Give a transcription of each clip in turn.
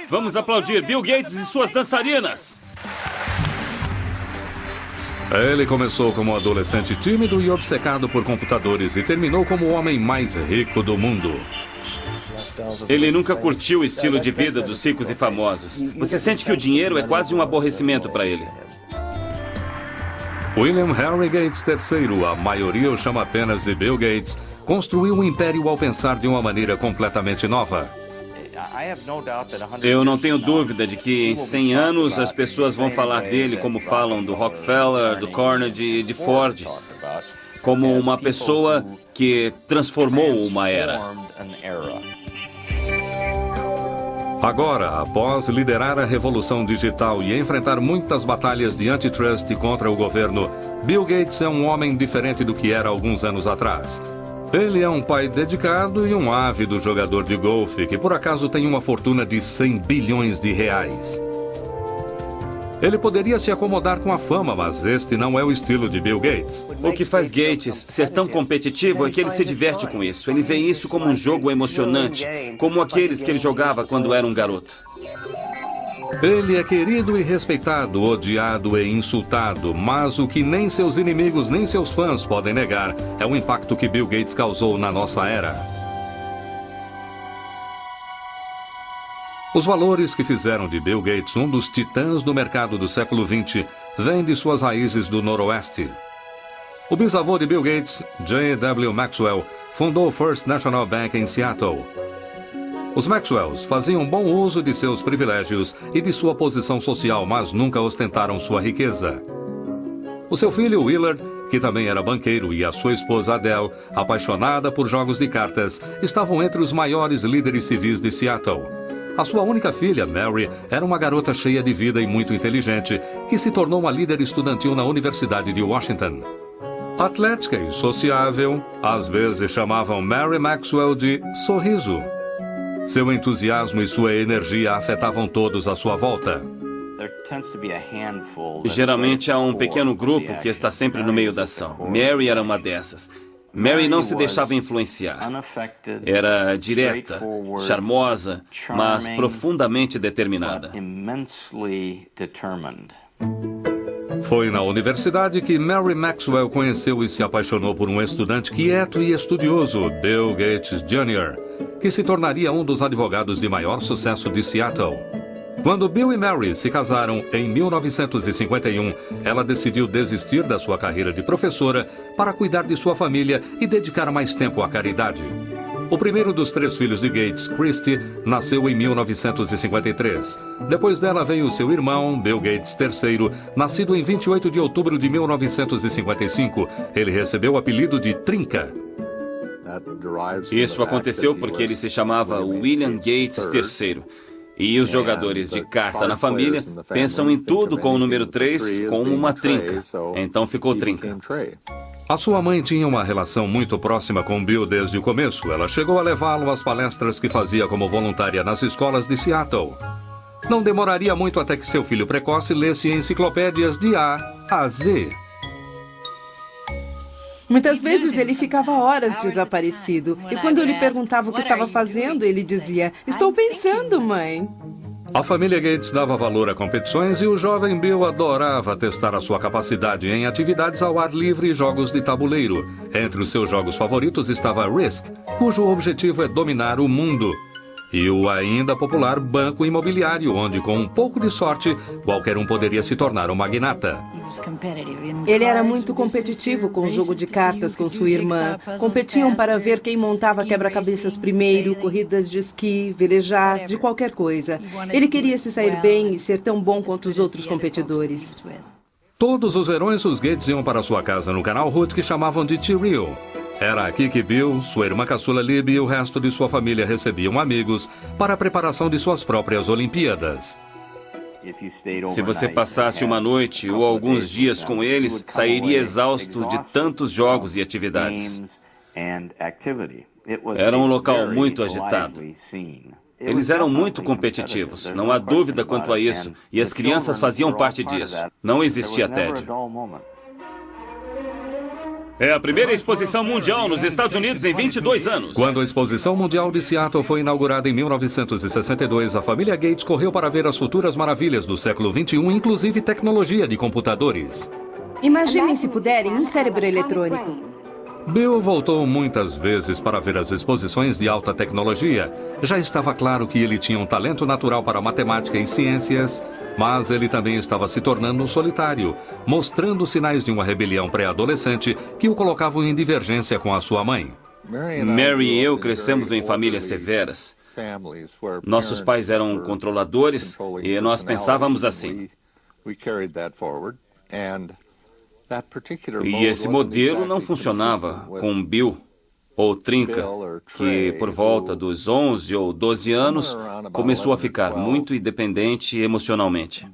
Vamos aplaudir Bill Gates e suas dançarinas. Ele começou como um adolescente tímido e obcecado por computadores e terminou como o homem mais rico do mundo. Ele nunca curtiu o estilo de vida dos ricos e famosos. Você sente que o dinheiro é quase um aborrecimento para ele. William Henry Gates III, a maioria o chama apenas de Bill Gates, construiu um império ao pensar de uma maneira completamente nova. Eu não tenho dúvida de que em 100 anos as pessoas vão falar dele como falam do Rockefeller, do Carnegie e de Ford, como uma pessoa que transformou uma era. Agora, após liderar a revolução digital e enfrentar muitas batalhas de antitrust contra o governo, Bill Gates é um homem diferente do que era alguns anos atrás. Ele é um pai dedicado e um ávido jogador de golfe que por acaso tem uma fortuna de 100 bilhões de reais. Ele poderia se acomodar com a fama, mas este não é o estilo de Bill Gates. O que faz Gates ser tão competitivo é que ele se diverte com isso. Ele vê isso como um jogo emocionante, como aqueles que ele jogava quando era um garoto. Ele é querido e respeitado, odiado e insultado, mas o que nem seus inimigos nem seus fãs podem negar é o impacto que Bill Gates causou na nossa era. Os valores que fizeram de Bill Gates um dos titãs do mercado do século XX vêm de suas raízes do Noroeste. O bisavô de Bill Gates, J.W. Maxwell, fundou o First National Bank em Seattle. Os Maxwells faziam bom uso de seus privilégios e de sua posição social, mas nunca ostentaram sua riqueza. O seu filho Willard, que também era banqueiro, e a sua esposa Adele, apaixonada por jogos de cartas, estavam entre os maiores líderes civis de Seattle. A sua única filha, Mary, era uma garota cheia de vida e muito inteligente, que se tornou uma líder estudantil na Universidade de Washington. Atlética e sociável, às vezes chamavam Mary Maxwell de Sorriso. Seu entusiasmo e sua energia afetavam todos à sua volta. Geralmente há um pequeno grupo que está sempre no meio da ação. Mary era uma dessas. Mary não se deixava influenciar. Era direta, charmosa, mas profundamente determinada. Foi na universidade que Mary Maxwell conheceu e se apaixonou por um estudante quieto e estudioso, Bill Gates Jr., que se tornaria um dos advogados de maior sucesso de Seattle. Quando Bill e Mary se casaram em 1951, ela decidiu desistir da sua carreira de professora para cuidar de sua família e dedicar mais tempo à caridade. O primeiro dos 3 filhos de Gates, Christy, nasceu em 1953. Depois dela veio seu irmão, Bill Gates III, nascido em 28 de outubro de 1955. Ele recebeu o apelido de Trinca. Isso aconteceu porque ele se chamava William Gates III. E os jogadores de carta na família pensam em tudo com o número 3 como uma trinca. Então ficou Trinca. A sua mãe tinha uma relação muito próxima com Bill desde o começo. Ela chegou a levá-lo às palestras que fazia como voluntária nas escolas de Seattle. Não demoraria muito até que seu filho precoce lesse enciclopédias de A a Z. Muitas vezes ele ficava horas desaparecido. E quando eu lhe perguntava o que estava fazendo, ele dizia: "Estou pensando, mãe." A família Gates dava valor a competições e o jovem Bill adorava testar a sua capacidade em atividades ao ar livre e jogos de tabuleiro. Entre os seus jogos favoritos estava Risk, cujo objetivo é dominar o mundo. E o ainda popular Banco Imobiliário, onde com um pouco de sorte, qualquer um poderia se tornar um magnata. Ele era muito competitivo com o jogo de cartas com sua irmã. Competiam para ver quem montava quebra-cabeças primeiro, corridas de esqui, velejar, de qualquer coisa. Ele queria se sair bem e ser tão bom quanto os outros competidores. Todos os verões, os Gates iam para sua casa no canal Hood que chamavam de T-Rio. Era aqui que Bill, sua irmã caçula Libby e o resto de sua família recebiam amigos para a preparação de suas próprias Olimpíadas. Se você passasse uma noite ou alguns dias com eles, sairia exausto de tantos jogos e atividades. Era um local muito agitado. Eles eram muito competitivos, não há dúvida quanto a isso, e as crianças faziam parte disso. Não existia tédio. É a primeira exposição mundial nos Estados Unidos em 22 anos. Quando a Exposição Mundial de Seattle foi inaugurada em 1962, a família Gates correu para ver as futuras maravilhas do século XXI, inclusive tecnologia de computadores. Imaginem, se puderem, um cérebro eletrônico. Bill voltou muitas vezes para ver as exposições de alta tecnologia. Já estava claro que ele tinha um talento natural para matemática e ciências, mas ele também estava se tornando um solitário, mostrando sinais de uma rebelião pré-adolescente que o colocavam em divergência com a sua mãe. Mary e eu crescemos em famílias severas. Nossos pais eram controladores e nós pensávamos assim. E esse modelo não funcionava com Bill ou Trinca, que por volta dos 11 ou 12 anos começou a ficar muito independente emocionalmente.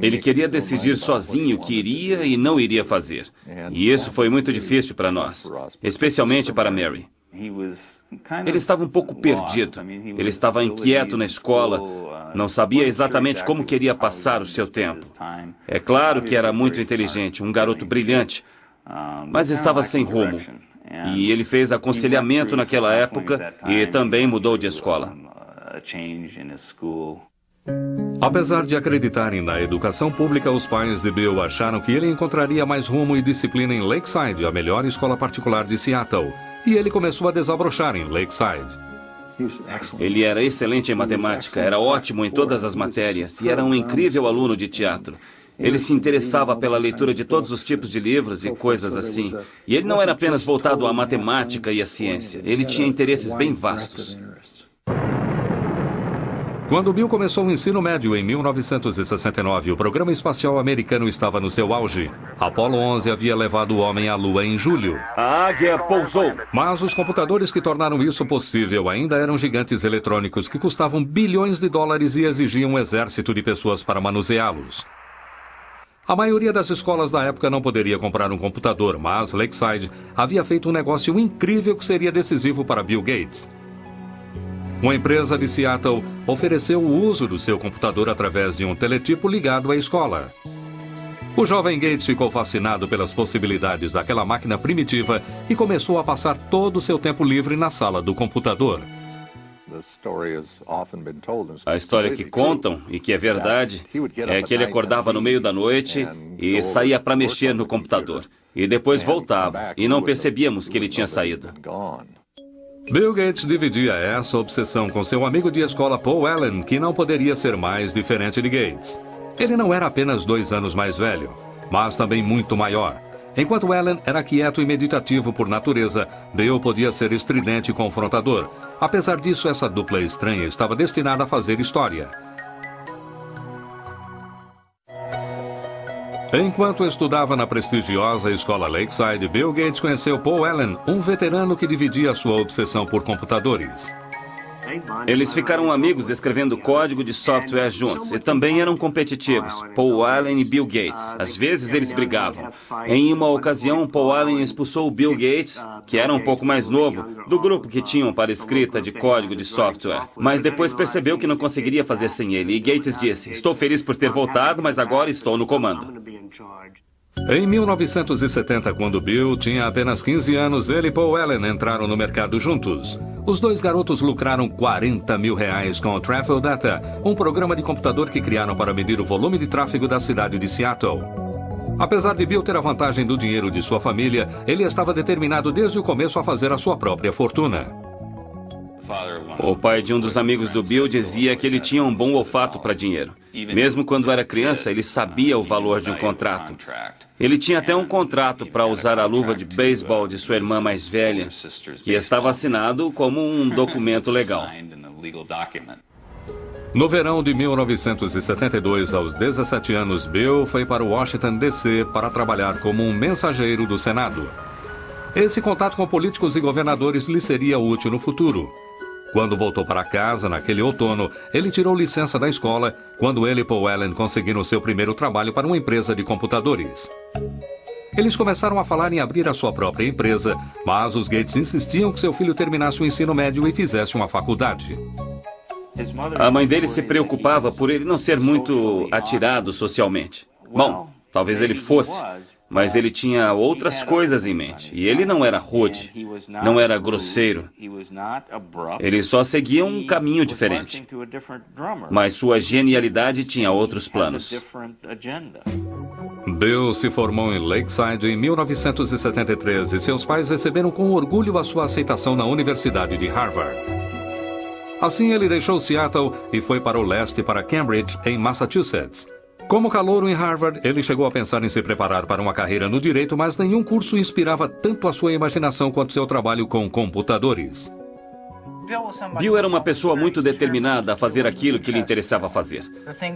Ele queria decidir sozinho o que iria e não iria fazer. E isso foi muito difícil para nós, especialmente para Mary. Ele estava um pouco perdido. Ele estava inquieto na escola, não sabia exatamente como queria passar o seu tempo. É claro que era muito inteligente, um garoto brilhante, mas estava sem rumo. E ele fez aconselhamento naquela época e também mudou de escola. Apesar de acreditarem na educação pública, os pais de Bill acharam que ele encontraria mais rumo e disciplina em Lakeside, a melhor escola particular de Seattle. E ele começou a desabrochar em Lakeside. Ele era excelente em matemática, era ótimo em todas as matérias e era um incrível aluno de teatro. Ele se interessava pela leitura de todos os tipos de livros e coisas assim. E ele não era apenas voltado à matemática e à ciência. Ele tinha interesses bem vastos. Quando Bill começou o ensino médio em 1969, o programa espacial americano estava no seu auge. Apollo 11 havia levado o homem à Lua em julho. A águia pousou. Mas os computadores que tornaram isso possível ainda eram gigantes eletrônicos que custavam bilhões de dólares e exigiam um exército de pessoas para manuseá-los. A maioria das escolas da época não poderia comprar um computador, mas Lakeside havia feito um negócio incrível que seria decisivo para Bill Gates. Uma empresa de Seattle ofereceu o uso do seu computador através de um teletipo ligado à escola. O jovem Gates ficou fascinado pelas possibilidades daquela máquina primitiva e começou a passar todo o seu tempo livre na sala do computador. A história que contam, e que é verdade, é que ele acordava no meio da noite e saía para mexer no computador. E depois voltava, e não percebíamos que ele tinha saído. Bill Gates dividia essa obsessão com seu amigo de escola Paul Allen, que não poderia ser mais diferente de Gates. Ele não era apenas 2 anos mais velho, mas também muito maior. Enquanto Allen era quieto e meditativo por natureza, Bill podia ser estridente e confrontador. Apesar disso, essa dupla estranha estava destinada a fazer história. Enquanto estudava na prestigiosa escola Lakeside, Bill Gates conheceu Paul Allen, um veterano que dividia sua obsessão por computadores. Eles ficaram amigos escrevendo código de software juntos e também eram competitivos, Paul Allen e Bill Gates. Às vezes eles brigavam. Em uma ocasião, Paul Allen expulsou o Bill Gates, que era um pouco mais novo, do grupo que tinham para escrita de código de software. Mas depois percebeu que não conseguiria fazer sem ele e Gates disse: "Estou feliz por ter voltado, mas agora estou no comando." Em 1970, quando Bill tinha apenas 15 anos, ele e Paul Allen entraram no mercado juntos. Os dois garotos lucraram R$40 mil com o Traffic Data, um programa de computador que criaram para medir o volume de tráfego da cidade de Seattle. Apesar de Bill ter a vantagem do dinheiro de sua família, ele estava determinado desde o começo a fazer a sua própria fortuna. O pai de um dos amigos do Bill dizia que ele tinha um bom olfato para dinheiro. Mesmo quando era criança, ele sabia o valor de um contrato. Ele tinha até um contrato para usar a luva de beisebol de sua irmã mais velha, que estava assinado como um documento legal. No verão de 1972, aos 17 anos, Bill foi para Washington, D.C. para trabalhar como um mensageiro do Senado. Esse contato com políticos e governadores lhe seria útil no futuro. Quando voltou para casa, naquele outono, ele tirou licença da escola, quando ele e Paul Allen conseguiram seu primeiro trabalho para uma empresa de computadores. Eles começaram a falar em abrir a sua própria empresa, mas os Gates insistiam que seu filho terminasse o ensino médio e fizesse uma faculdade. A mãe dele se preocupava por ele não ser muito atirado socialmente. Bom, talvez ele fosse, mas ele tinha outras coisas em mente. E ele não era rude, não era grosseiro. Ele só seguia um caminho diferente. Mas sua genialidade tinha outros planos. Bill se formou em Lakeside em 1973 e seus pais receberam com orgulho a sua aceitação na Universidade de Harvard. Assim, ele deixou Seattle e foi para o leste, para Cambridge, em Massachusetts. Como calouro em Harvard, ele chegou a pensar em se preparar para uma carreira no direito, mas nenhum curso inspirava tanto a sua imaginação quanto seu trabalho com computadores. Bill era uma pessoa muito determinada a fazer aquilo que lhe interessava fazer.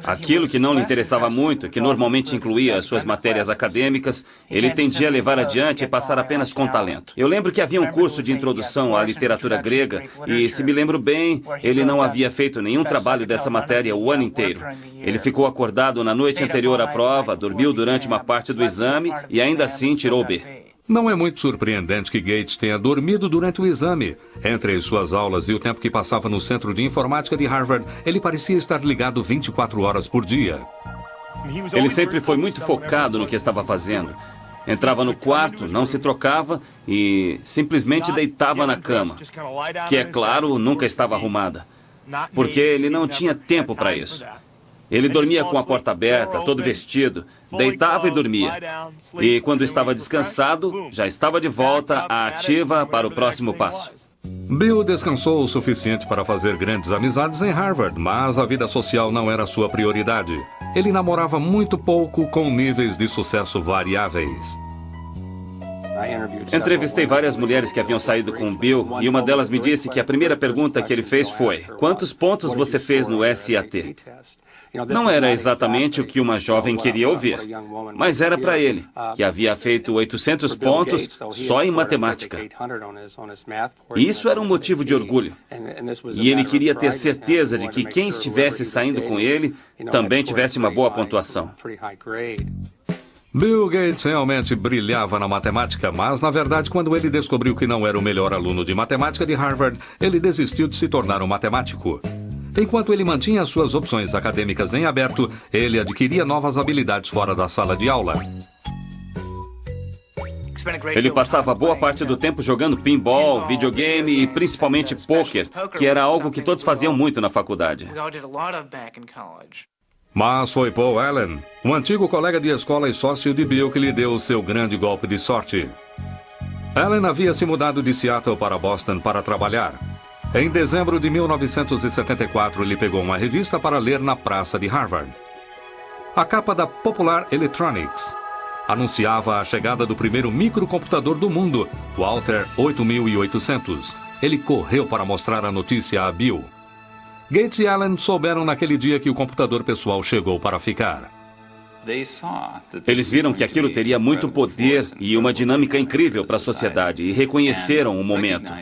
Aquilo que não lhe interessava muito, que normalmente incluía as suas matérias acadêmicas, ele tendia a levar adiante e passar apenas com talento. Eu lembro que havia um curso de introdução à literatura grega e, se me lembro bem, ele não havia feito nenhum trabalho dessa matéria o ano inteiro. Ele ficou acordado na noite anterior à prova, dormiu durante uma parte do exame e ainda assim tirou B. Não é muito surpreendente que Gates tenha dormido durante o exame. Entre suas aulas e o tempo que passava no Centro de Informática de Harvard, ele parecia estar ligado 24 horas por dia. Ele sempre foi muito focado no que estava fazendo. Entrava no quarto, não se trocava e simplesmente deitava na cama, que, é claro, nunca estava arrumada, porque ele não tinha tempo para isso. Ele dormia com a porta aberta, todo vestido, deitava e dormia. E quando estava descansado, já estava de volta à ativa para o próximo passo. Bill descansou o suficiente para fazer grandes amizades em Harvard, mas a vida social não era sua prioridade. Ele namorava muito pouco, com níveis de sucesso variáveis. Entrevistei várias mulheres que haviam saído com o Bill e uma delas me disse que a primeira pergunta que ele fez foi: quantos pontos você fez no SAT? Não era exatamente o que uma jovem queria ouvir, mas era para ele, que havia feito 800 pontos só em matemática. Isso era um motivo de orgulho. E ele queria ter certeza de que quem estivesse saindo com ele também tivesse uma boa pontuação. Bill Gates realmente brilhava na matemática, mas, na verdade, quando ele descobriu que não era o melhor aluno de matemática de Harvard, ele desistiu de se tornar um matemático. Enquanto ele mantinha suas opções acadêmicas em aberto, ele adquiria novas habilidades fora da sala de aula. Ele passava boa parte do tempo jogando pinball, videogame e principalmente pôquer, que era algo que todos faziam muito na faculdade. Mas foi Paul Allen, um antigo colega de escola e sócio de Bill, que lhe deu o seu grande golpe de sorte. Allen havia se mudado de Seattle para Boston para trabalhar. Em dezembro de 1974, ele pegou uma revista para ler na praça de Harvard. A capa da Popular Electronics anunciava a chegada do primeiro microcomputador do mundo, o Altair 8800. Ele correu para mostrar a notícia a Bill. Gates e Allen souberam naquele dia que o computador pessoal chegou para ficar. Eles viram que aquilo teria muito poder e uma dinâmica incrível para a sociedade e reconheceram o momento.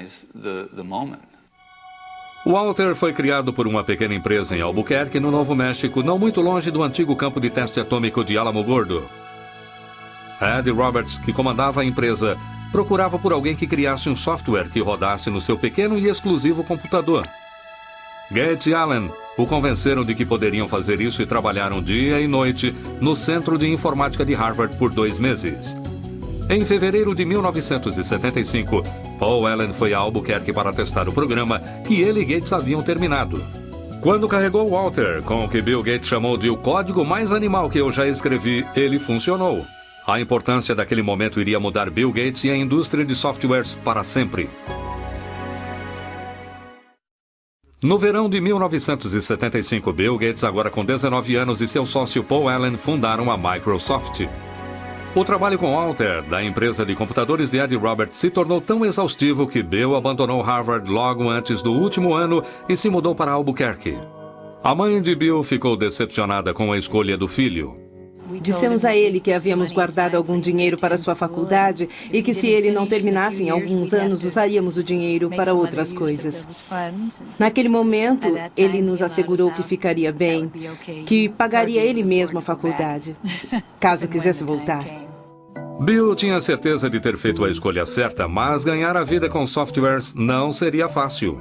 O Altair foi criado por uma pequena empresa em Albuquerque, no Novo México, não muito longe do antigo campo de teste atômico de Alamogordo. Ed Roberts, que comandava a empresa, procurava por alguém que criasse um software que rodasse no seu pequeno e exclusivo computador. Gates e Allen o convenceram de que poderiam fazer isso e trabalharam dia e noite no Centro de Informática de Harvard por 2 meses. Em fevereiro de 1975, Paul Allen foi a Albuquerque para testar o programa que ele e Gates haviam terminado. Quando carregou o Altair, com o que Bill Gates chamou de o código mais animal que eu já escrevi, ele funcionou. A importância daquele momento iria mudar Bill Gates e a indústria de softwares para sempre. No verão de 1975, Bill Gates, agora com 19 anos, e seu sócio Paul Allen fundaram a Microsoft. O trabalho com Altair, da empresa de computadores de Ed Roberts, se tornou tão exaustivo que Bill abandonou Harvard logo antes do último ano e se mudou para Albuquerque. A mãe de Bill ficou decepcionada com a escolha do filho. Dissemos a ele que havíamos guardado algum dinheiro para sua faculdade e que, se ele não terminasse em alguns anos, usaríamos o dinheiro para outras coisas. Naquele momento, ele nos assegurou que ficaria bem, que pagaria ele mesmo a faculdade, caso quisesse voltar. Bill tinha certeza de ter feito a escolha certa, mas ganhar a vida com softwares não seria fácil.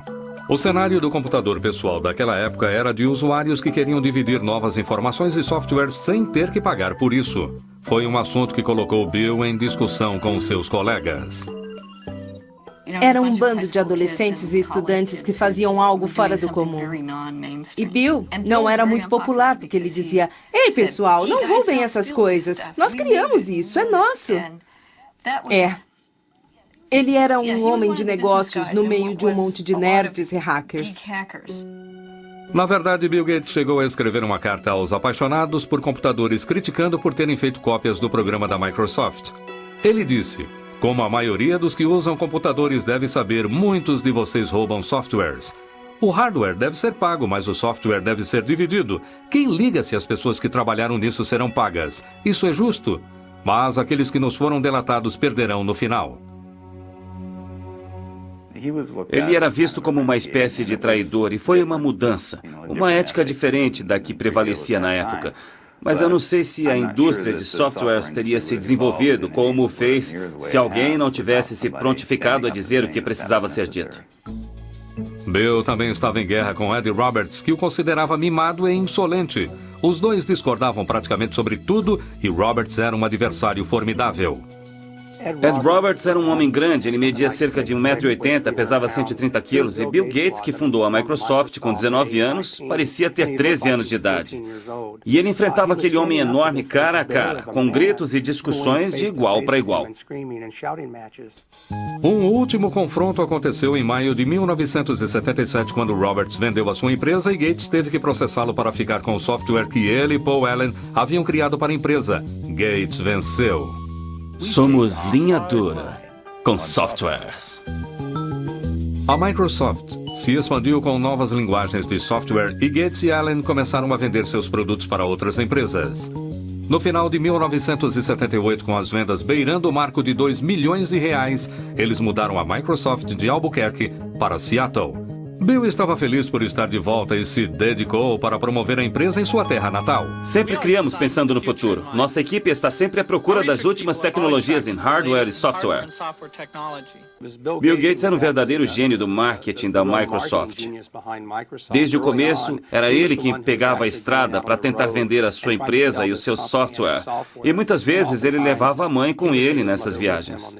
O cenário do computador pessoal daquela época era de usuários que queriam dividir novas informações e softwares sem ter que pagar por isso. Foi um assunto que colocou Bill em discussão com seus colegas. Era um bando de adolescentes e estudantes que faziam algo fora do comum. E Bill não era muito popular, porque ele dizia: "Ei, pessoal, não roubem essas coisas. Nós criamos isso, é nosso." Ele era um homem de negócios no meio de um monte de nerds e hackers. Na verdade, Bill Gates chegou a escrever uma carta aos apaixonados por computadores criticando por terem feito cópias do programa da Microsoft. Ele disse: "Como a maioria dos que usam computadores deve saber, muitos de vocês roubam softwares. O hardware deve ser pago, mas o software deve ser dividido. Quem liga se as pessoas que trabalharam nisso serão pagas? Isso é justo. Mas aqueles que nos foram delatados perderão no final." Ele era visto como uma espécie de traidor e foi uma mudança, uma ética diferente da que prevalecia na época. Mas eu não sei se a indústria de softwares teria se desenvolvido como fez se alguém não tivesse se prontificado a dizer o que precisava ser dito. Bill também estava em guerra com Ed Roberts, que o considerava mimado e insolente. Os dois discordavam praticamente sobre tudo e Roberts era um adversário formidável. Ed Roberts era um homem grande, ele media cerca de 1,80 m, pesava 130 quilos, e Bill Gates, que fundou a Microsoft com 19 anos, parecia ter 13 anos de idade. E ele enfrentava aquele homem enorme cara a cara, com gritos e discussões de igual para igual. Um último confronto aconteceu em maio de 1977, quando Roberts vendeu a sua empresa e Gates teve que processá-lo para ficar com o software que ele e Paul Allen haviam criado para a empresa. Gates venceu. Somos linha dura com softwares. A Microsoft se expandiu com novas linguagens de software e Gates e Allen começaram a vender seus produtos para outras empresas. No final de 1978, com as vendas beirando o marco de R$2 milhões, eles mudaram a Microsoft de Albuquerque para Seattle. Bill estava feliz por estar de volta e se dedicou para promover a empresa em sua terra natal. Sempre criamos pensando no futuro. Nossa equipe está sempre à procura das últimas tecnologias em hardware e software. Bill Gates era um verdadeiro gênio do marketing da Microsoft. Desde o começo, era ele quem pegava a estrada para tentar vender a sua empresa e o seu software. E muitas vezes ele levava a mãe com ele nessas viagens.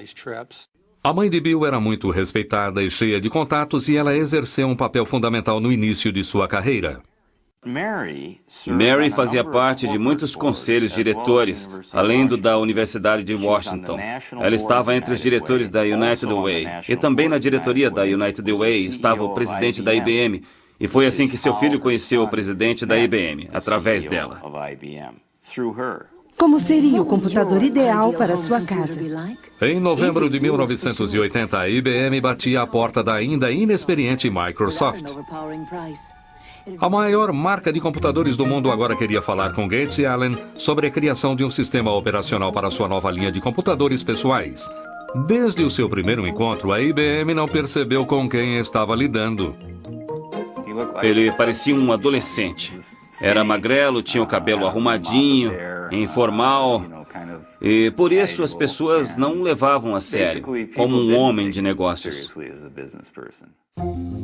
A mãe de Bill era muito respeitada e cheia de contatos e ela exerceu um papel fundamental no início de sua carreira. Mary fazia parte de muitos conselhos diretores, além do da Universidade de Washington. Ela estava entre os diretores da United Way e também na diretoria da United Way estava o presidente da IBM. E foi assim que seu filho conheceu o presidente da IBM, através dela. Como seria o computador ideal para sua casa? Em novembro de 1980, a IBM batia a porta da ainda inexperiente Microsoft. A maior marca de computadores do mundo agora queria falar com Gates e Allen sobre a criação de um sistema operacional para sua nova linha de computadores pessoais. Desde o seu primeiro encontro, a IBM não percebeu com quem estava lidando. Ele parecia um adolescente. Era magrelo, tinha o cabelo arrumadinho, informal, e por isso as pessoas não o levavam a sério, como um homem de negócios.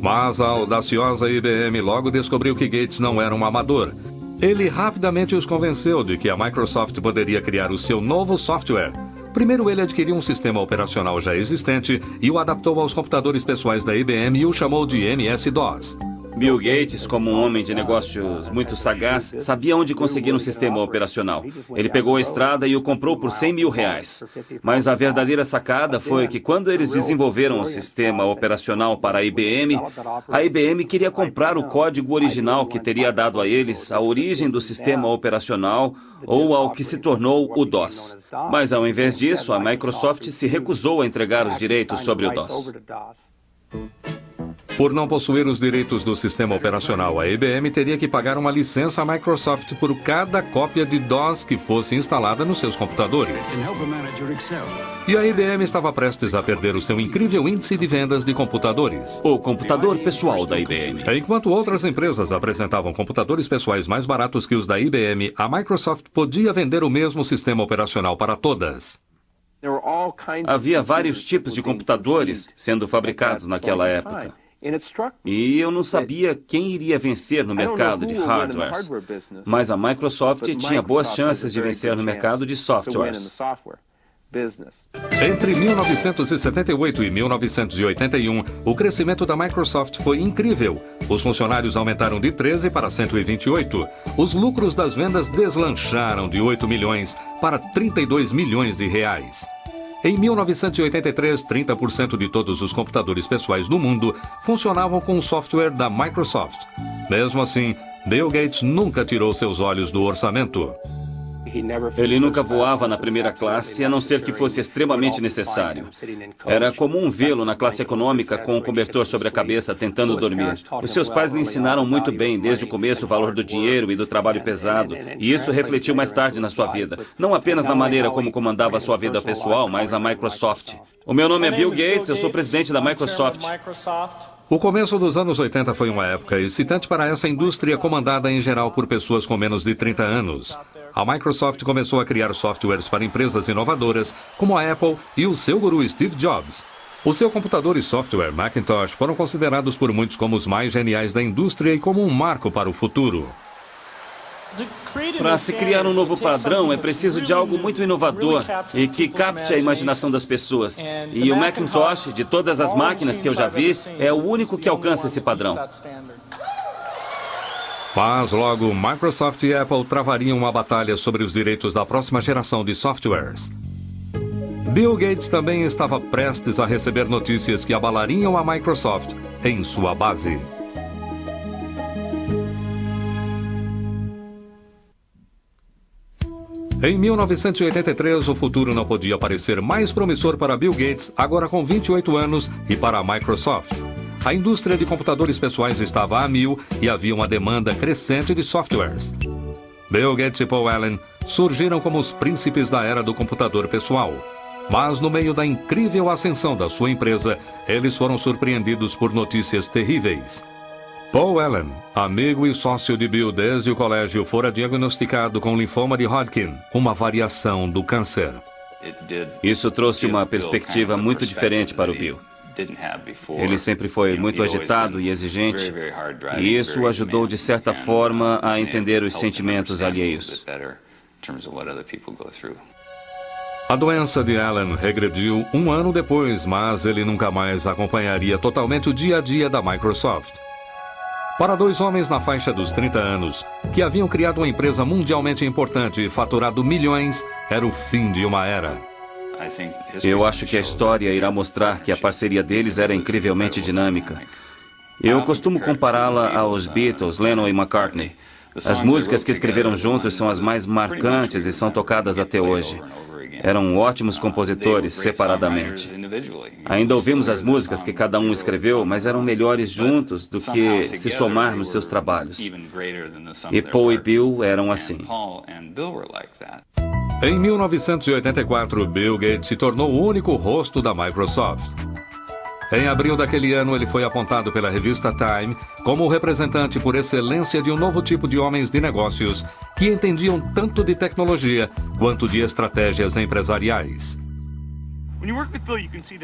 Mas a audaciosa IBM logo descobriu que Gates não era um amador. Ele rapidamente os convenceu de que a Microsoft poderia criar o seu novo software. Primeiro ele adquiriu um sistema operacional já existente e o adaptou aos computadores pessoais da IBM e o chamou de MS-DOS. Bill Gates, como um homem de negócios muito sagaz, sabia onde conseguir um sistema operacional. Ele pegou a estrada e o comprou por R$100 mil. Mas a verdadeira sacada foi que quando eles desenvolveram o sistema operacional para a IBM queria comprar o código original que teria dado a eles a origem do sistema operacional ou ao que se tornou o DOS. Mas ao invés disso, a Microsoft se recusou a entregar os direitos sobre o DOS. Por não possuir os direitos do sistema operacional, a IBM teria que pagar uma licença à Microsoft por cada cópia de DOS que fosse instalada nos seus computadores. E a IBM estava prestes a perder o seu incrível índice de vendas de computadores. O computador pessoal da IBM. Enquanto outras empresas apresentavam computadores pessoais mais baratos que os da IBM, a Microsoft podia vender o mesmo sistema operacional para todas. Havia vários tipos de computadores sendo fabricados naquela época. E eu não sabia quem iria vencer no mercado de hardwares. Mas a Microsoft tinha boas chances de vencer no mercado de softwares. Entre 1978 e 1981, o crescimento da Microsoft foi incrível. Os funcionários aumentaram de 13 para 128. Os lucros das vendas deslancharam de 8 milhões para 32 milhões de reais. Em 1983, 30% de todos os computadores pessoais no mundo funcionavam com o software da Microsoft. Mesmo assim, Bill Gates nunca tirou seus olhos do orçamento. Ele nunca voava na primeira classe, a não ser que fosse extremamente necessário. Era comum vê-lo na classe econômica com um cobertor sobre a cabeça, tentando dormir. Os seus pais lhe ensinaram muito bem, desde o começo, o valor do dinheiro e do trabalho pesado. E isso refletiu mais tarde na sua vida. Não apenas na maneira como comandava a sua vida pessoal, mas a Microsoft. O meu nome é Bill Gates, eu sou presidente da Microsoft. O começo dos anos 80 foi uma época excitante para essa indústria comandada em geral por pessoas com menos de 30 anos. A Microsoft começou a criar softwares para empresas inovadoras, como a Apple e o seu guru Steve Jobs. O seu computador e software Macintosh foram considerados por muitos como os mais geniais da indústria e como um marco para o futuro. Para se criar um novo padrão, é preciso de algo muito inovador e que capte a imaginação das pessoas. E o Macintosh, de todas as máquinas que eu já vi, é o único que alcança esse padrão. Mas logo, Microsoft e Apple travariam uma batalha sobre os direitos da próxima geração de softwares. Bill Gates também estava prestes a receber notícias que abalariam a Microsoft em sua base. Em 1983, o futuro não podia parecer mais promissor para Bill Gates, agora com 28 anos, e para a Microsoft. A indústria de computadores pessoais estava a mil e havia uma demanda crescente de softwares. Bill Gates e Paul Allen surgiram como os príncipes da era do computador pessoal. Mas no meio da incrível ascensão da sua empresa, eles foram surpreendidos por notícias terríveis. Paul Allen, amigo e sócio de Bill desde o colégio, fora diagnosticado com linfoma de Hodgkin, uma variação do câncer. Isso trouxe uma perspectiva muito diferente para o Bill. Ele sempre foi muito agitado e exigente, e isso o ajudou de certa forma a entender os sentimentos alheios. A doença de Allen regrediu um ano depois, mas ele nunca mais acompanharia totalmente o dia a dia da Microsoft. Para dois homens na faixa dos 30 anos, que haviam criado uma empresa mundialmente importante e faturado milhões, era o fim de uma era. Eu acho que a história irá mostrar que a parceria deles era incrivelmente dinâmica. Eu costumo compará-la aos Beatles, Lennon e McCartney. As músicas que escreveram juntos são as mais marcantes e são tocadas até hoje. Eram ótimos compositores separadamente. Ainda ouvimos as músicas que cada um escreveu, mas eram melhores juntos do que se somar nos seus trabalhos. E Paul e Bill eram assim. Em 1984, Bill Gates se tornou o único rosto da Microsoft. Em abril daquele ano, ele foi apontado pela revista Time como o representante por excelência de um novo tipo de homens de negócios que entendiam tanto de tecnologia quanto de estratégias empresariais.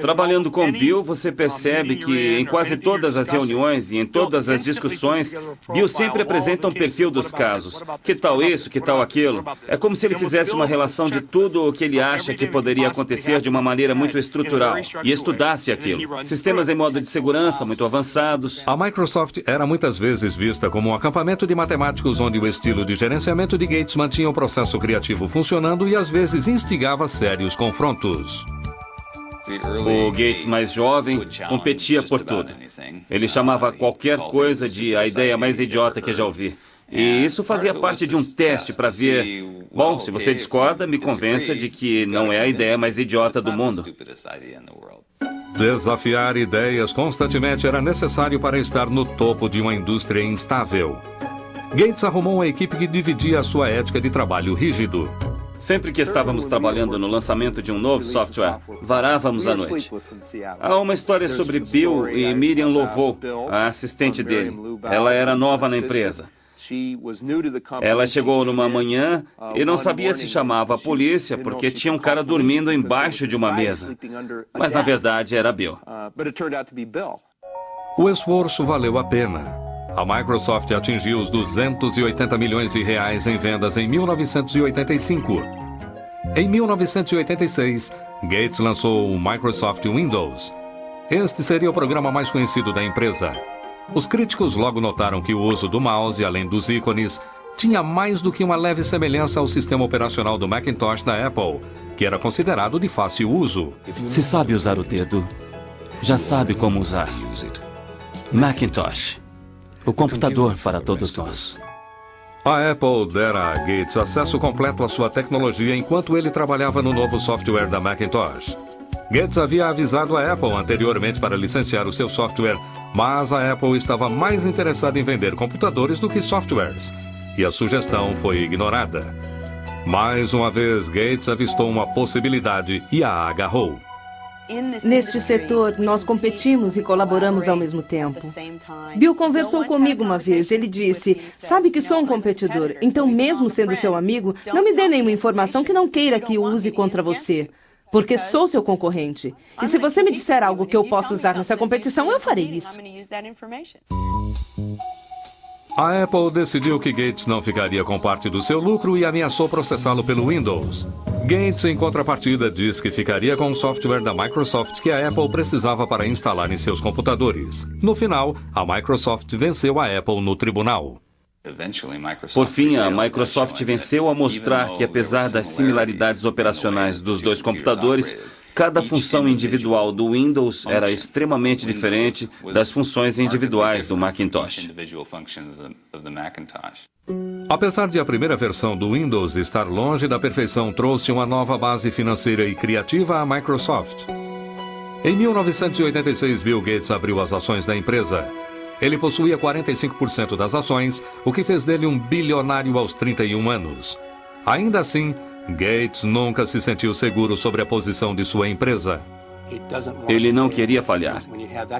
Trabalhando com Bill, você percebe que em quase todas as reuniões e em todas as discussões, Bill sempre apresenta um perfil dos casos. Que tal isso, que tal aquilo? É como se ele fizesse uma relação de tudo o que ele acha que poderia acontecer de uma maneira muito estrutural e estudasse aquilo. Sistemas em modo de segurança muito avançados. A Microsoft era muitas vezes vista como um acampamento de matemáticos onde o estilo de gerenciamento de Gates mantinha o processo criativo funcionando e às vezes instigava sérios confrontos. O Gates mais jovem competia por tudo. Ele chamava qualquer coisa de a ideia mais idiota que já ouvi. E isso fazia parte de um teste para ver... Bom, se você discorda, me convença de que não é a ideia mais idiota do mundo. Desafiar ideias constantemente era necessário para estar no topo de uma indústria instável. Gates arrumou uma equipe que dividia a sua ética de trabalho rígido. Sempre que estávamos trabalhando no lançamento de um novo software, varávamos à noite. Há uma história sobre Bill e Miriam Lovo, a assistente dele. Ela era nova na empresa. Ela chegou numa manhã e não sabia se chamava a polícia porque tinha um cara dormindo embaixo de uma mesa. Mas na verdade era Bill. O esforço valeu a pena. A Microsoft atingiu os 280 milhões de reais em vendas em 1985. Em 1986, Gates lançou o Microsoft Windows. Este seria o programa mais conhecido da empresa. Os críticos logo notaram que o uso do mouse, além dos ícones, tinha mais do que uma leve semelhança ao sistema operacional do Macintosh da Apple, que era considerado de fácil uso. Se sabe usar o dedo, já sabe como usar. Macintosh, o computador para todos nós. A Apple dera a Gates acesso completo à sua tecnologia enquanto ele trabalhava no novo software da Macintosh. Gates havia avisado a Apple anteriormente para licenciar o seu software, mas a Apple estava mais interessada em vender computadores do que softwares, e a sugestão foi ignorada. Mais uma vez, Gates avistou uma possibilidade e a agarrou. Neste setor, nós competimos e colaboramos ao mesmo tempo. Bill conversou comigo uma vez. Ele disse, sabe que sou um competidor, então mesmo sendo seu amigo, não me dê nenhuma informação que não queira que eu use contra você, porque sou seu concorrente. E se você me disser algo que eu possa usar nessa competição, eu farei isso. A Apple decidiu que Gates não ficaria com parte do seu lucro e ameaçou processá-lo pelo Windows. Gates, em contrapartida, diz que ficaria com o software da Microsoft que a Apple precisava para instalar em seus computadores. No final, a Microsoft venceu a Apple no tribunal. Por fim, a Microsoft venceu ao mostrar que, apesar das similaridades operacionais dos dois computadores, cada função individual do Windows era extremamente diferente das funções individuais do Macintosh. Apesar de a primeira versão do Windows estar longe da perfeição, trouxe uma nova base financeira e criativa à Microsoft. Em 1986, Bill Gates abriu as ações da empresa. Ele possuía 45% das ações, o que fez dele um bilionário aos 31 anos. Ainda assim, Gates nunca se sentiu seguro sobre a posição de sua empresa. Ele não queria falhar.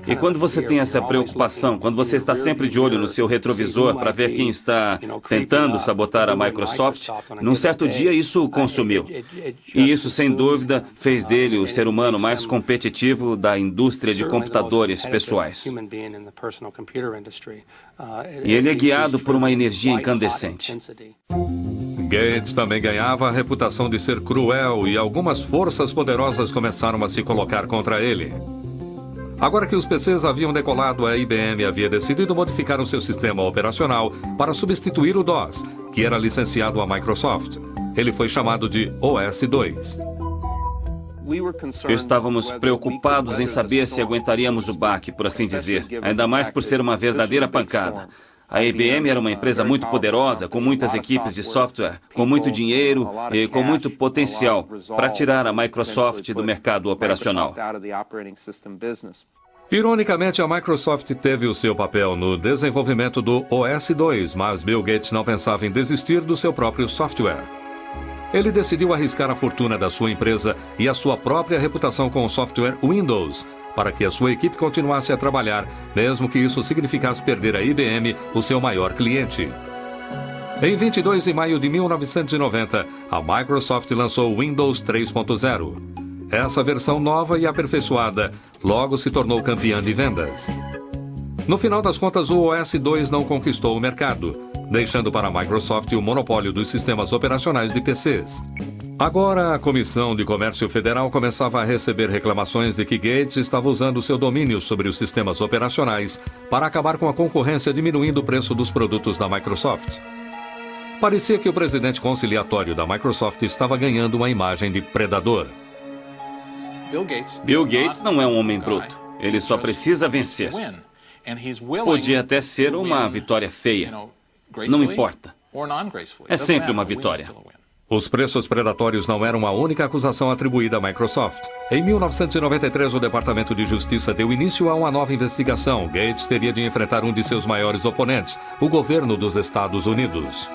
E quando você tem essa preocupação, quando você está sempre de olho no seu retrovisor para ver quem está tentando sabotar a Microsoft, num certo dia isso o consumiu. E isso, sem dúvida, fez dele o ser humano mais competitivo da indústria de computadores pessoais. E ele é guiado por uma energia incandescente. Gates também ganhava a reputação de ser cruel e algumas forças poderosas começaram a se colocar contra ele. Agora que os PCs haviam decolado, a IBM havia decidido modificar o seu sistema operacional para substituir o DOS, que era licenciado à Microsoft. Ele foi chamado de OS/2. Estávamos preocupados em saber se aguentaríamos o baque, por assim dizer, ainda mais por ser uma verdadeira pancada. A IBM era uma empresa muito poderosa, com muitas equipes de software, com muito dinheiro e com muito potencial para tirar a Microsoft do mercado operacional. Ironicamente, a Microsoft teve o seu papel no desenvolvimento do OS/2, mas Bill Gates não pensava em desistir do seu próprio software. Ele decidiu arriscar a fortuna da sua empresa e a sua própria reputação com o software Windows, para que a sua equipe continuasse a trabalhar, mesmo que isso significasse perder a IBM, o seu maior cliente. Em 22 de maio de 1990, a Microsoft lançou o Windows 3.0. Essa versão nova e aperfeiçoada logo se tornou campeã de vendas. No final das contas, o OS/2 não conquistou o mercado, deixando para a Microsoft o monopólio dos sistemas operacionais de PCs. Agora, a Comissão de Comércio Federal começava a receber reclamações de que Gates estava usando seu domínio sobre os sistemas operacionais para acabar com a concorrência, diminuindo o preço dos produtos da Microsoft. Parecia que o presidente conciliatório da Microsoft estava ganhando uma imagem de predador. Bill Gates não é um homem bruto. Ele só precisa vencer. Podia até ser uma vitória feia. Não importa. É sempre uma vitória. Os preços predatórios não eram a única acusação atribuída à Microsoft. Em 1993, o Departamento de Justiça deu início a uma nova investigação. Gates teria de enfrentar um de seus maiores oponentes, o governo dos Estados Unidos.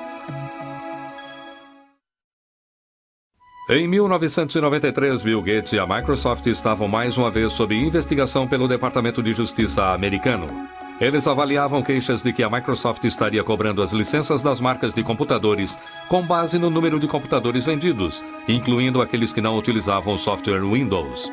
Em 1993, Bill Gates e a Microsoft estavam mais uma vez sob investigação pelo Departamento de Justiça americano. Eles avaliavam queixas de que a Microsoft estaria cobrando as licenças das marcas de computadores com base no número de computadores vendidos, incluindo aqueles que não utilizavam o software Windows.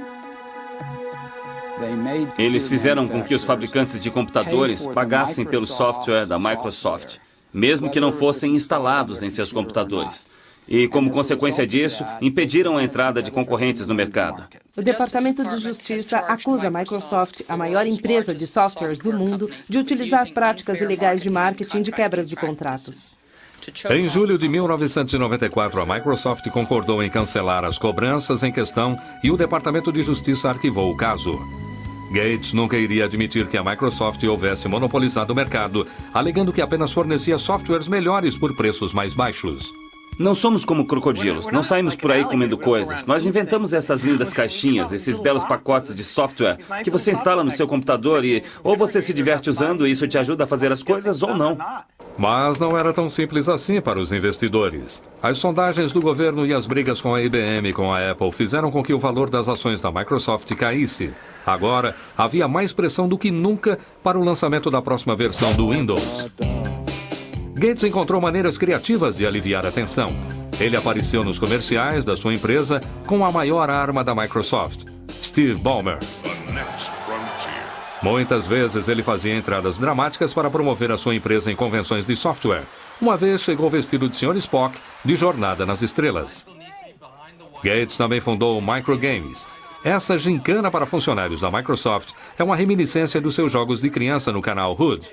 Eles fizeram com que os fabricantes de computadores pagassem pelo software da Microsoft, mesmo que não fossem instalados em seus computadores. E, como consequência disso, impediram a entrada de concorrentes no mercado. O Departamento de Justiça acusa a Microsoft, a maior empresa de softwares do mundo, de utilizar práticas ilegais de marketing de quebras de contratos. Em julho de 1994, a Microsoft concordou em cancelar as cobranças em questão e o Departamento de Justiça arquivou o caso. Gates nunca iria admitir que a Microsoft houvesse monopolizado o mercado, alegando que apenas fornecia softwares melhores por preços mais baixos. Não somos como crocodilos, não saímos por aí comendo coisas. Nós inventamos essas lindas caixinhas, esses belos pacotes de software que você instala no seu computador e ou você se diverte usando e isso te ajuda a fazer as coisas ou não. Mas não era tão simples assim para os investidores. As sondagens do governo e as brigas com a IBM e com a Apple fizeram com que o valor das ações da Microsoft caísse. Agora, havia mais pressão do que nunca para o lançamento da próxima versão do Windows. Gates encontrou maneiras criativas de aliviar a tensão. Ele apareceu nos comerciais da sua empresa com a maior arma da Microsoft, Steve Ballmer. Muitas vezes ele fazia entradas dramáticas para promover a sua empresa em convenções de software. Uma vez chegou vestido de Sr. Spock, de Jornada nas Estrelas. Gates também fundou o Microgames. Essa gincana para funcionários da Microsoft é uma reminiscência dos seus jogos de criança no canal Hood.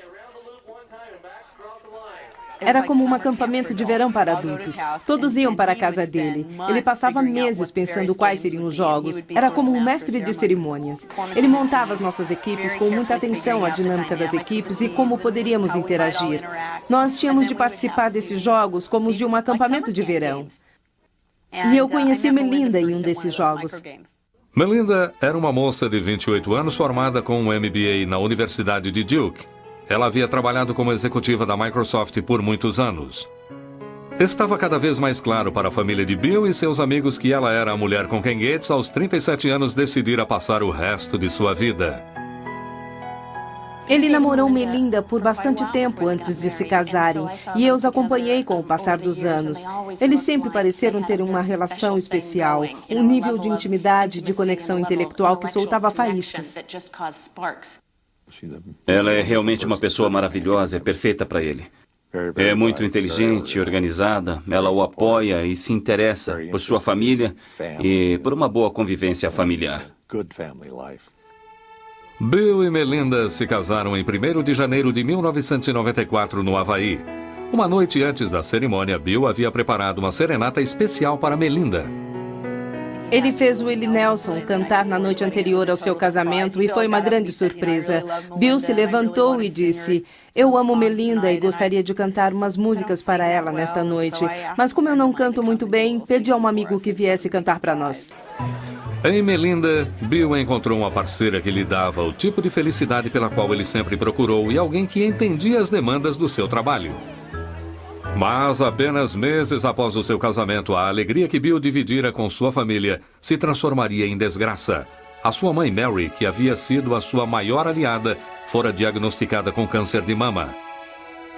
Era como um acampamento de verão para adultos. Todos iam para a casa dele. Ele passava meses pensando quais seriam os jogos. Era como um mestre de cerimônias. Ele montava as nossas equipes com muita atenção à dinâmica das equipes e como poderíamos interagir. Nós tínhamos de participar desses jogos como os de um acampamento de verão. E eu conheci Melinda em um desses jogos. Melinda era uma moça de 28 anos formada com um MBA na Universidade de Duke. Ela havia trabalhado como executiva da Microsoft por muitos anos. Estava cada vez mais claro para a família de Bill e seus amigos que ela era a mulher com quem Gates, aos 37 anos, decidira passar o resto de sua vida. Ele namorou Melinda por bastante tempo antes de se casarem, e eu os acompanhei com o passar dos anos. Eles sempre pareceram ter uma relação especial, um nível de intimidade, de conexão intelectual que soltava faíscas. Ela é realmente uma pessoa maravilhosa, é perfeita para ele. É muito inteligente e organizada, ela o apoia e se interessa por sua família e por uma boa convivência familiar. Bill e Melinda se casaram em 1º de janeiro de 1994 no Havaí. Uma noite antes da cerimônia, Bill havia preparado uma serenata especial para Melinda. Ele fez Willie Nelson cantar na noite anterior ao seu casamento e foi uma grande surpresa. Bill se levantou e disse: "Eu amo Melinda e gostaria de cantar umas músicas para ela nesta noite, mas como eu não canto muito bem, pedi a um amigo que viesse cantar para nós." Em Melinda, Bill encontrou uma parceira que lhe dava o tipo de felicidade pela qual ele sempre procurou e alguém que entendia as demandas do seu trabalho. Mas apenas meses após o seu casamento, a alegria que Bill dividira com sua família se transformaria em desgraça. A sua mãe Mary, que havia sido a sua maior aliada, fora diagnosticada com câncer de mama.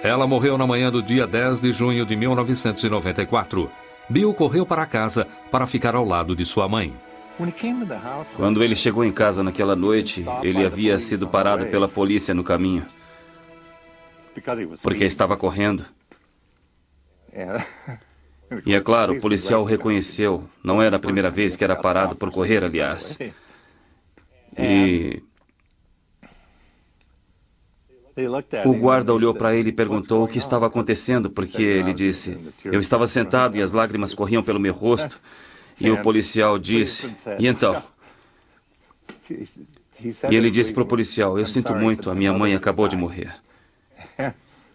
Ela morreu na manhã do dia 10 de junho de 1994. Bill correu para casa para ficar ao lado de sua mãe. Quando ele chegou em casa naquela noite, ele havia sido parado pela polícia no caminho, porque estava correndo. E é claro, o policial o reconheceu. Não era a primeira vez que era parado por correr, aliás. E o guarda olhou para ele e perguntou o que estava acontecendo, porque ele disse: "Eu estava sentado e as lágrimas corriam pelo meu rosto." E o policial disse: "E então?" E ele disse para o policial: "Eu sinto muito, a minha mãe acabou de morrer."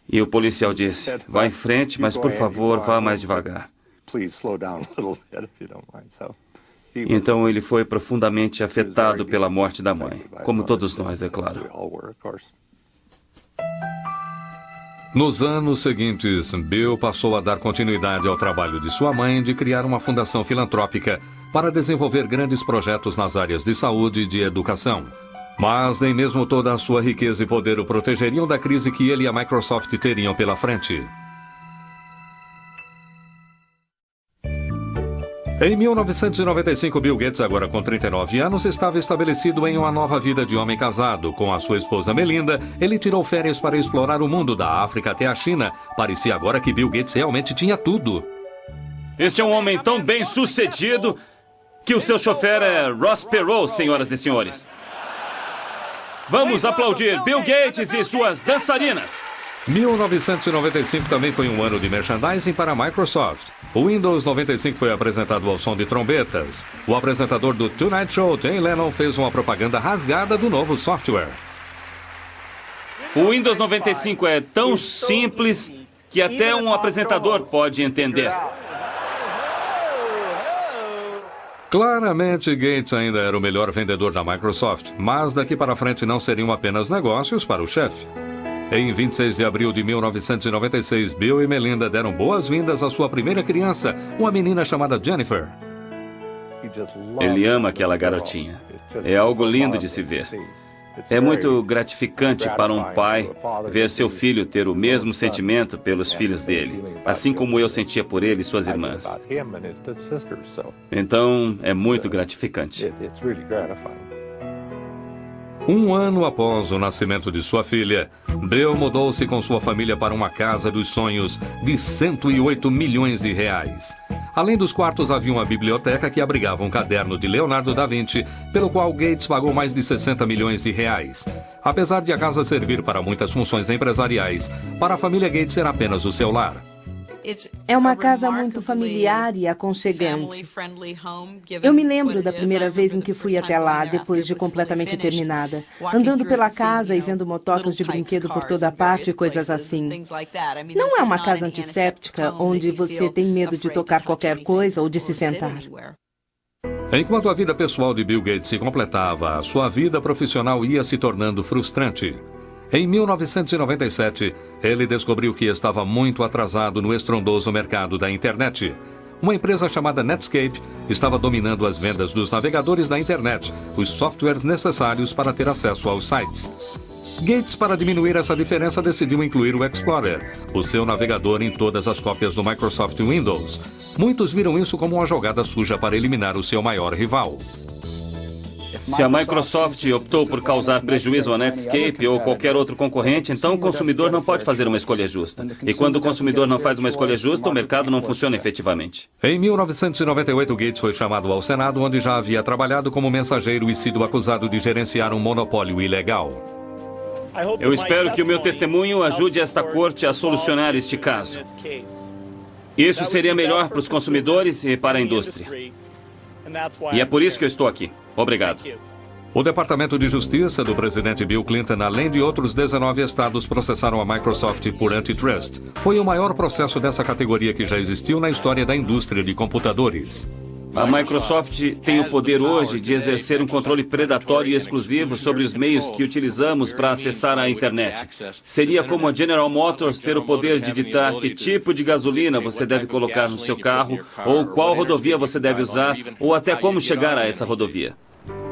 E o policial disse: "Vá em frente, mas por favor, vá mais devagar." Então ele foi profundamente afetado pela morte da mãe, como todos nós, é claro. Nos anos seguintes, Bill passou a dar continuidade ao trabalho de sua mãe de criar uma fundação filantrópica para desenvolver grandes projetos nas áreas de saúde e de educação. Mas nem mesmo toda a sua riqueza e poder o protegeriam da crise que ele e a Microsoft teriam pela frente. Em 1995, Bill Gates, agora com 39 anos, estava estabelecido em uma nova vida de homem casado. Com a sua esposa Melinda, ele tirou férias para explorar o mundo da África até a China. Parecia agora que Bill Gates realmente tinha tudo. Este é um homem tão bem sucedido que o seu chofer é Ross Perot, senhoras e senhores. Vamos aplaudir Bill Gates e suas dançarinas. 1995 também foi um ano de merchandising para a Microsoft. O Windows 95 foi apresentado ao som de trombetas. O apresentador do Tonight Show, Jay Leno, fez uma propaganda rasgada do novo software. O Windows 95 é tão simples que até um apresentador pode entender. Claramente, Gates ainda era o melhor vendedor da Microsoft, mas daqui para frente não seriam apenas negócios para o chefe. Em 26 de abril de 1996, Bill e Melinda deram boas-vindas à sua primeira criança, uma menina chamada Jennifer. Ele ama aquela garotinha. É algo lindo de se ver. É muito gratificante para um pai ver seu filho ter o mesmo sentimento pelos filhos dele, assim como eu sentia por ele e suas irmãs. Então, é muito gratificante. Um ano após o nascimento de sua filha, Bill mudou-se com sua família para uma casa dos sonhos de 108 milhões de reais. Além dos quartos, havia uma biblioteca que abrigava um caderno de Leonardo da Vinci, pelo qual Gates pagou mais de 60 milhões de reais. Apesar de a casa servir para muitas funções empresariais, para a família Gates era apenas o seu lar. É uma casa muito familiar e aconchegante. Eu me lembro da primeira vez em que fui até lá, depois de completamente terminada, andando pela casa e vendo motocas de brinquedo por toda parte e coisas assim. Não é uma casa antisséptica onde você tem medo de tocar qualquer coisa ou de se sentar. Enquanto a vida pessoal de Bill Gates se completava, sua vida profissional ia se tornando frustrante. Em 1997, ele descobriu que estava muito atrasado no estrondoso mercado da internet. Uma empresa chamada Netscape estava dominando as vendas dos navegadores da internet, os softwares necessários para ter acesso aos sites. Gates, para diminuir essa diferença, decidiu incluir o Explorer, o seu navegador, em todas as cópias do Microsoft Windows. Muitos viram isso como uma jogada suja para eliminar o seu maior rival. Se a Microsoft optou por causar prejuízo à Netscape ou qualquer outro concorrente, então o consumidor não pode fazer uma escolha justa. E quando o consumidor não faz uma escolha justa, o mercado não funciona efetivamente. Em 1998, Gates foi chamado ao Senado, onde já havia trabalhado como mensageiro e sido acusado de gerenciar um monopólio ilegal. Eu espero que o meu testemunho ajude esta corte a solucionar este caso. Isso seria melhor para os consumidores e para a indústria. E é por isso que eu estou aqui. Obrigado. O Departamento de Justiça do presidente Bill Clinton, além de outros 19 estados, processaram a Microsoft por antitrust. Foi o maior processo dessa categoria que já existiu na história da indústria de computadores. A Microsoft tem o poder hoje de exercer um controle predatório e exclusivo sobre os meios que utilizamos para acessar a internet. Seria como a General Motors ter o poder de ditar que tipo de gasolina você deve colocar no seu carro, ou qual rodovia você deve usar, ou até como chegar a essa rodovia.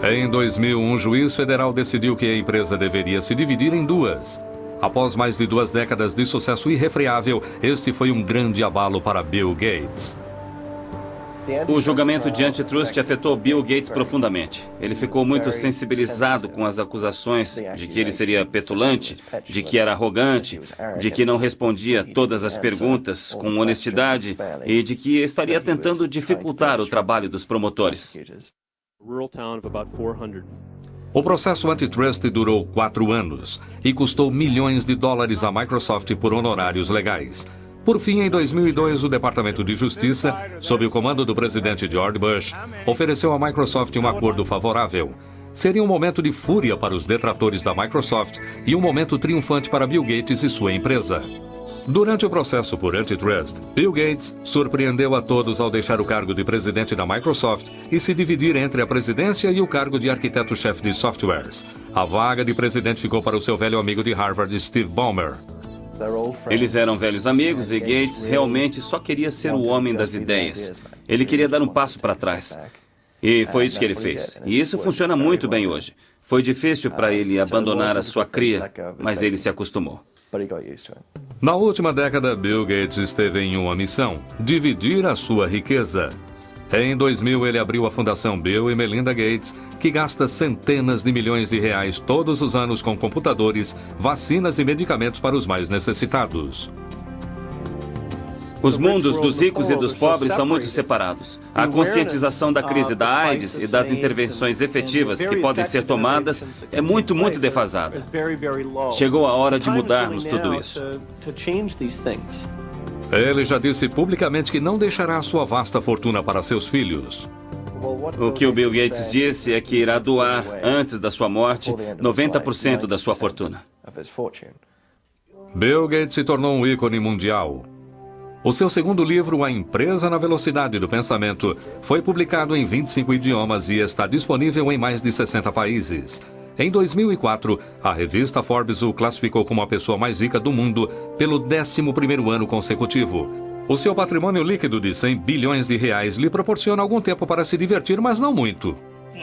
Em 2000, um juiz federal decidiu que a empresa deveria se dividir em duas. Após mais de 2 décadas de sucesso irrefreável, este foi um grande abalo para Bill Gates. O julgamento de antitrust afetou Bill Gates profundamente. Ele ficou muito sensibilizado com as acusações de que ele seria petulante, de que era arrogante, de que não respondia todas as perguntas com honestidade e de que estaria tentando dificultar o trabalho dos promotores. O processo antitrust durou 4 anos e custou milhões de dólares à Microsoft por honorários legais. Por fim, em 2002, o Departamento de Justiça, sob o comando do presidente George Bush, ofereceu à Microsoft um acordo favorável. Seria um momento de fúria para os detratores da Microsoft e um momento triunfante para Bill Gates e sua empresa. Durante o processo por antitrust, Bill Gates surpreendeu a todos ao deixar o cargo de presidente da Microsoft e se dividir entre a presidência e o cargo de arquiteto-chefe de softwares. A vaga de presidente ficou para o seu velho amigo de Harvard, Steve Ballmer. Eles eram velhos amigos e Gates realmente só queria ser o homem das ideias. Ele queria dar um passo para trás. E foi isso que ele fez. E isso funciona muito bem hoje. Foi difícil para ele abandonar a sua cria, mas ele se acostumou. Na última década, Bill Gates esteve em uma missão: dividir a sua riqueza. Em 2000, ele abriu a Fundação Bill e Melinda Gates, que gasta centenas de milhões de reais todos os anos com computadores, vacinas e medicamentos para os mais necessitados. Os mundos dos ricos e dos pobres são muito separados. A conscientização da crise da AIDS e das intervenções efetivas que podem ser tomadas é muito defasada. Chegou a hora de mudarmos tudo isso. Ele já disse publicamente que não deixará sua vasta fortuna para seus filhos. O que o Bill Gates disse é que irá doar, antes da sua morte, 90% da sua fortuna. Bill Gates se tornou um ícone mundial. O seu segundo livro, A Empresa na Velocidade do Pensamento, foi publicado em 25 idiomas e está disponível em mais de 60 países. Em 2004, a revista Forbes o classificou como a pessoa mais rica do mundo pelo 11º ano consecutivo. O seu patrimônio líquido de 100 bilhões de reais lhe proporciona algum tempo para se divertir, mas não muito.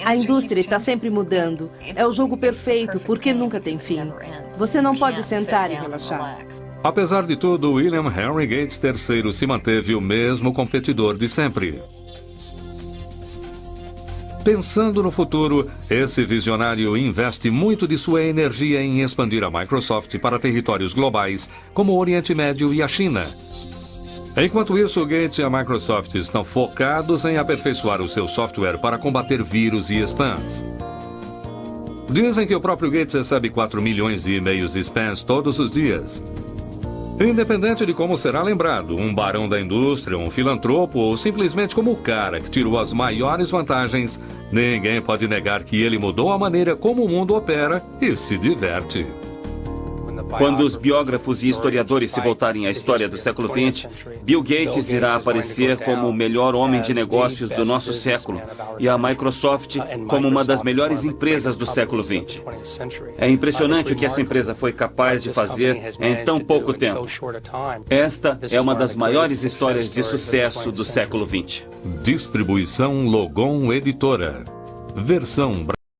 A indústria está sempre mudando. É o jogo perfeito, porque nunca tem fim. Você não pode sentar e relaxar. Apesar de tudo, William Henry Gates III se manteve o mesmo competidor de sempre. Pensando no futuro, esse visionário investe muito de sua energia em expandir a Microsoft para territórios globais, como o Oriente Médio e a China. Enquanto isso, Gates e a Microsoft estão focados em aperfeiçoar o seu software para combater vírus e spams. Dizem que o próprio Gates recebe 4 milhões de e-mails de spams todos os dias. Independente de como será lembrado, um barão da indústria, um filantropo ou simplesmente como o cara que tirou as maiores vantagens, ninguém pode negar que ele mudou a maneira como o mundo opera e se diverte. Quando os biógrafos e historiadores se voltarem à história do século XX, Bill Gates irá aparecer como o melhor homem de negócios do nosso século e a Microsoft como uma das melhores empresas do século XX. É impressionante o que essa empresa foi capaz de fazer em tão pouco tempo. Esta é uma das maiores histórias de sucesso do século XX. Distribuição Logon Editora. Versão